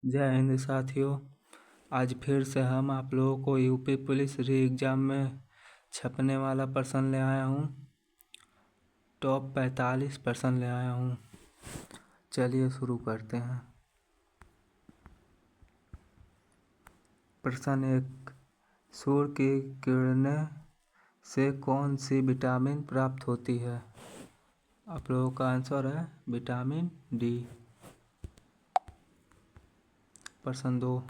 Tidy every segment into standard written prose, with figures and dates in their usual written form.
जय हिंद साथियों। आज फिर से हम आप लोगों को यूपी पुलिस री एग्ज़ाम में छपने वाला प्रश्न ले आया हूँ। टॉप 45 प्रश्न ले आया हूँ। चलिए शुरू करते हैं। प्रश्न 1, सूर्य की किरणें से कौन सी विटामिन प्राप्त होती है? आप लोगों का आंसर है विटामिन डी। प्रश्न 2,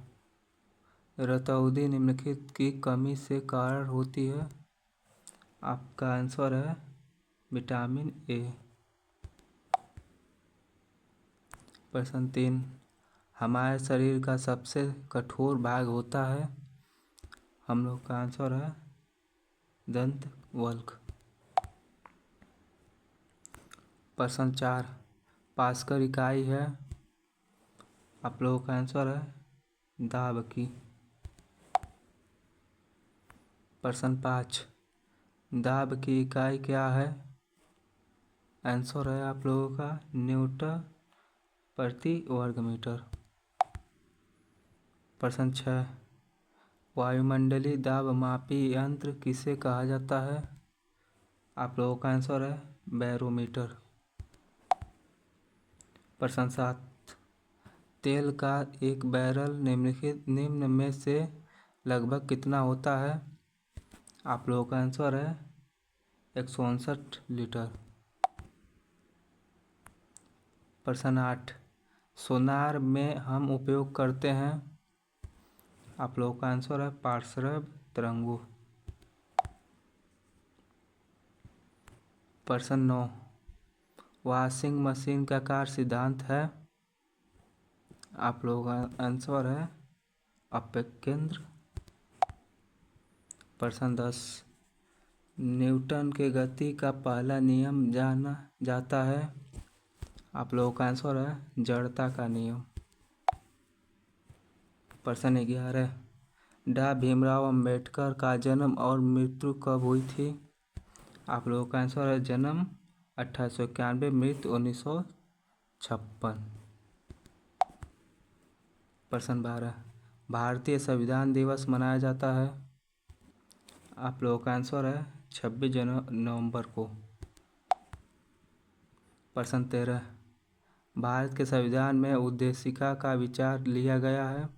रतौंधी निम्नलिखित की कमी से कारण होती है? आपका आंसर है विटामिन ए। प्रश्न 3, हमारे शरीर का सबसे कठोर भाग होता है? हम लोग का आंसर है दंत वल्क। प्रश्न 4, पास्कल इकाई है? आप लोगों का आंसर है दाब की। प्रश्न 5, दाब की इकाई क्या है? आंसर है आप लोगों का न्यूटन प्रति वर्ग मीटर। प्रश्न 6, वायुमंडलीय दाब मापी यंत्र किसे कहा जाता है? आप लोगों का आंसर है बैरोमीटर। प्रश्न 7, तेल का एक बैरल निम्न में से लगभग कितना होता है? आप लोगों का आंसर है 159 लीटर। प्रश्न 8, सोनार में हम उपयोग करते हैं? आप लोगों का आंसर है पार्श्व तरंगों। प्रश्न 9, वॉशिंग मशीन का कार्य सिद्धांत है? आप लोगों का आंसर है अपेक्षेन्द्र। प्रश्न 10, न्यूटन के गति का पहला नियम जाना जाता है? आप लोगों का आंसर है जड़ता का नियम। प्रश्न 11, डॉ भीमराव अंबेडकर का जन्म और मृत्यु कब हुई थी? आप लोगों का आंसर है जन्म 1891, मृत्यु 1956। प्रश्न 12, भारतीय संविधान दिवस मनाया जाता है? आप लोगों का आंसर है 26 नवंबर को। प्रश्न 13, भारत के संविधान में उद्देशिका का विचार लिया गया है?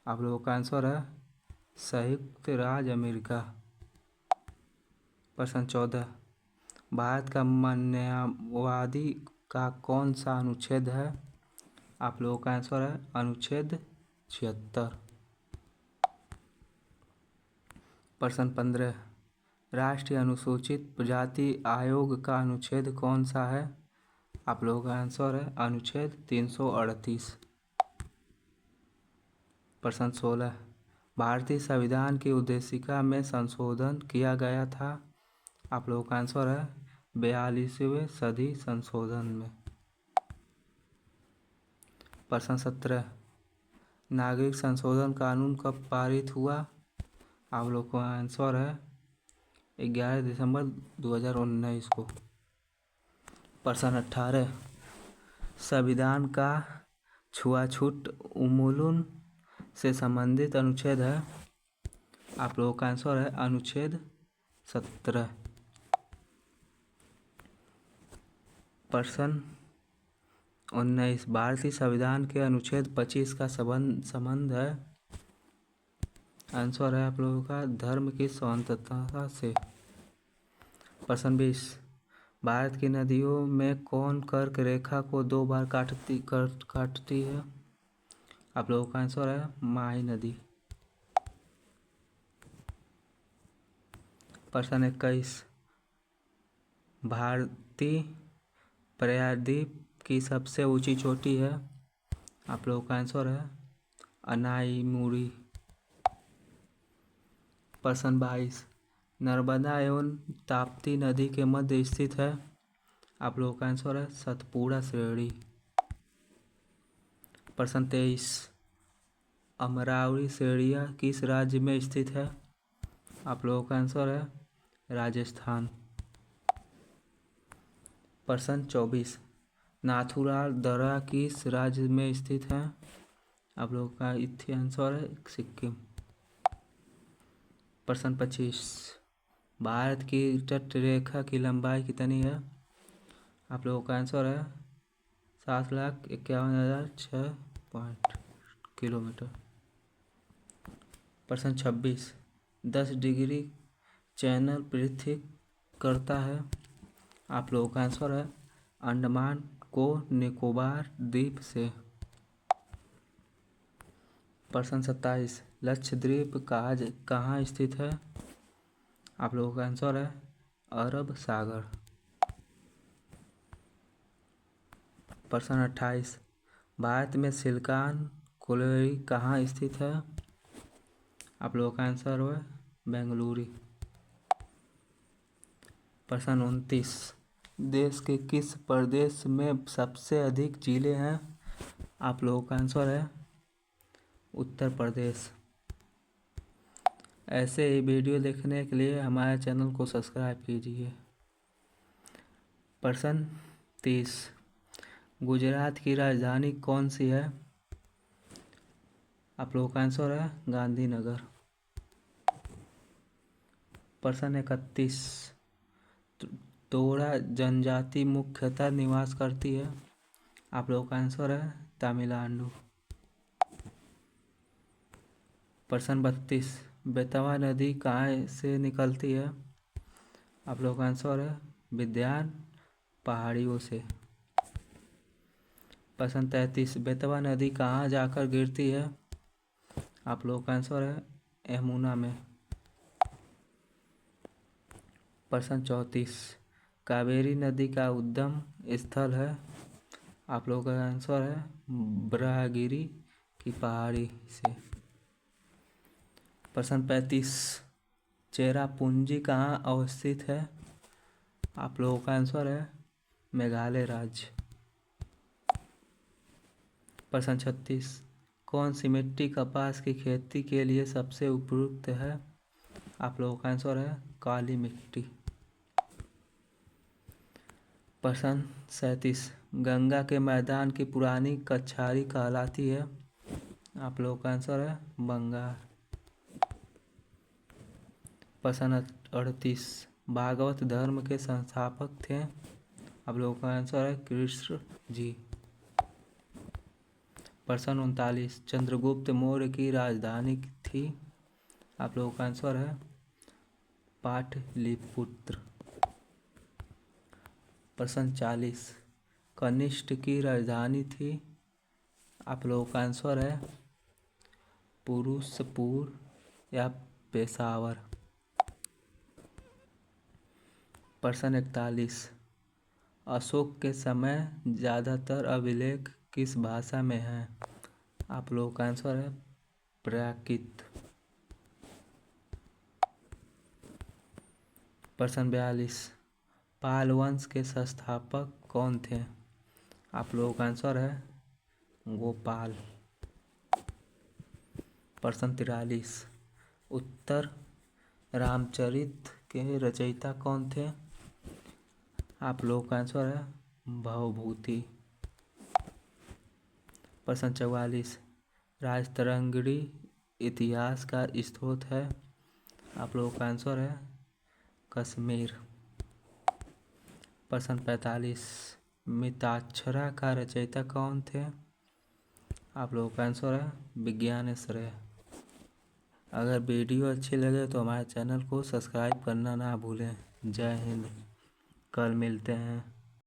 आप लोगों का आंसर है संयुक्त राज्य अमेरिका। प्रश्न 14, भारत का मानववादी का कौन सा अनुच्छेद है? आप लोगों का आंसर है अनुच्छेद 76। प्रश्न 15, राष्ट्रीय अनुसूचित प्रजाति आयोग का अनुच्छेद कौन सा है? आप लोगों का आंसर है अनुच्छेद 338। प्रश्न 16, भारतीय संविधान की उद्देशिका में संशोधन किया गया था? आप लोगों का आंसर है 42वें सदी संशोधन में। प्रश्न 17, नागरिक संशोधन कानून कब पारित हुआ? आप लोगों का आंसर है 11 दिसंबर 2019 को। प्रश्न 18, संविधान का छुआछूत उन्मूलन से संबंधित अनुच्छेद है? आप लोगों का आंसर है अनुच्छेद 17। प्रश्न 19, भारतीय संविधान के अनुच्छेद 25 का संबंध है? आंसर है आप लोगों का धर्म की स्वतंत्रता से। प्रश्न 20, भारत की नदियों में कौन कर्क रेखा को 2 बार काटती है? आप लोगों का आंसर है माही नदी। प्रश्न 21, भारतीय प्रायद्वीप की सबसे ऊंची चोटी है? आप लोगों का आंसर है अनाईमुरी। प्रश्न 22, नर्मदा एवं ताप्ती नदी के मध्य स्थित है? आप लोगों का आंसर है सतपुड़ा श्रेणी। प्रश्न 23, अमरावती श्रेणियाँ किस राज्य में स्थित है? आप लोगों का आंसर है राजस्थान। प्रश्न 24, नाथुराल दर्रा किस राज्य में स्थित है? आप लोगों का इथी आंसर है सिक्किम। प्रश्न 25, भारत की तट रेखा की लंबाई कितनी है? आप लोगों का आंसर है 7,51,006 किलोमीटर। प्रश्न 26, 10 डिग्री चैनल पृथ्वी करता है। आप लोगों का आंसर है अंडमान को निकोबार द्वीप से। प्रश्न 27, लक्षद्वीप कहाँ स्थित है? आप लोगों का आंसर है अरब सागर। प्रश्न 28, भारत में सिलिकॉन क्वारी कहाँ स्थित है? आप लोगों का आंसर है बेंगलुरु। प्रश्न 29, देश के किस प्रदेश में सबसे अधिक जिले हैं? आप लोगों का आंसर है उत्तर प्रदेश। ऐसे ही वीडियो देखने के लिए हमारे चैनल को सब्सक्राइब कीजिए। प्रश्न 30, गुजरात की राजधानी कौन सी है? आप लोगों का आंसर है गांधीनगर। प्रश्न 31, तोड़ा जनजाति मुख्यतः निवास करती है। आप लोगों का आंसर है तमिलनाडु। प्रश्न 32, बेतवा नदी कहाँ से निकलती है? आप लोगों का आंसर है विंध्याचल पहाड़ियों से। प्रश्न 33, बेतवा नदी कहाँ जाकर गिरती है? आप लोगों का आंसर है यमुना में। प्रश्न 34, कावेरी नदी का उद्गम स्थल है। आप लोगों का आंसर है ब्रह्मगिरी की पहाड़ी से। प्रश्न 35, चेरापूंजी कहाँ अवस्थित है? आप लोगों का आंसर है मेघालय राज्य। प्रश्न 36, कौन सी मिट्टी कपास की खेती के लिए सबसे उपयुक्त है? आप लोगों का आंसर है काली मिट्टी। प्रश्न 37, गंगा के मैदान की पुरानी कछारी कहलाती है। आप लोगों का आंसर है बंगाल। प्रश्न 38, भागवत धर्म के संस्थापक थे। आप लोगों का आंसर है कृष्ण जी। प्रश्न 39, चंद्रगुप्त मौर्य की राजधानी थी। आप लोगों का आंसर है पाटलिपुत्र। प्रश्न 40, कनिष्क की राजधानी थी। आप लोगों का आंसर है पुरुषपुर या पेशावर। प्रश्न 41, अशोक के समय ज़्यादातर अभिलेख किस भाषा में हैं? आप लोगों का आंसर है प्राकृत। प्रश्न 42, पाल वंश के संस्थापक कौन थे? आप लोगों का आंसर है गोपाल। प्रश्न 43, उत्तर रामचरित के रचयिता कौन थे? आप लोगों का आंसर है भवभूति। प्रश्न 44, राजतरंगिणी इतिहास का स्रोत है। आप लोगों का आंसर है कश्मीर। प्रश्न 45, मिताक्षरा का रचयिता कौन थे? आप लोगों का आंसर है विज्ञानेश्वर। अगर वीडियो अच्छी लगे तो हमारे चैनल को सब्सक्राइब करना ना भूलें। जय हिंद। कल मिलते हैं।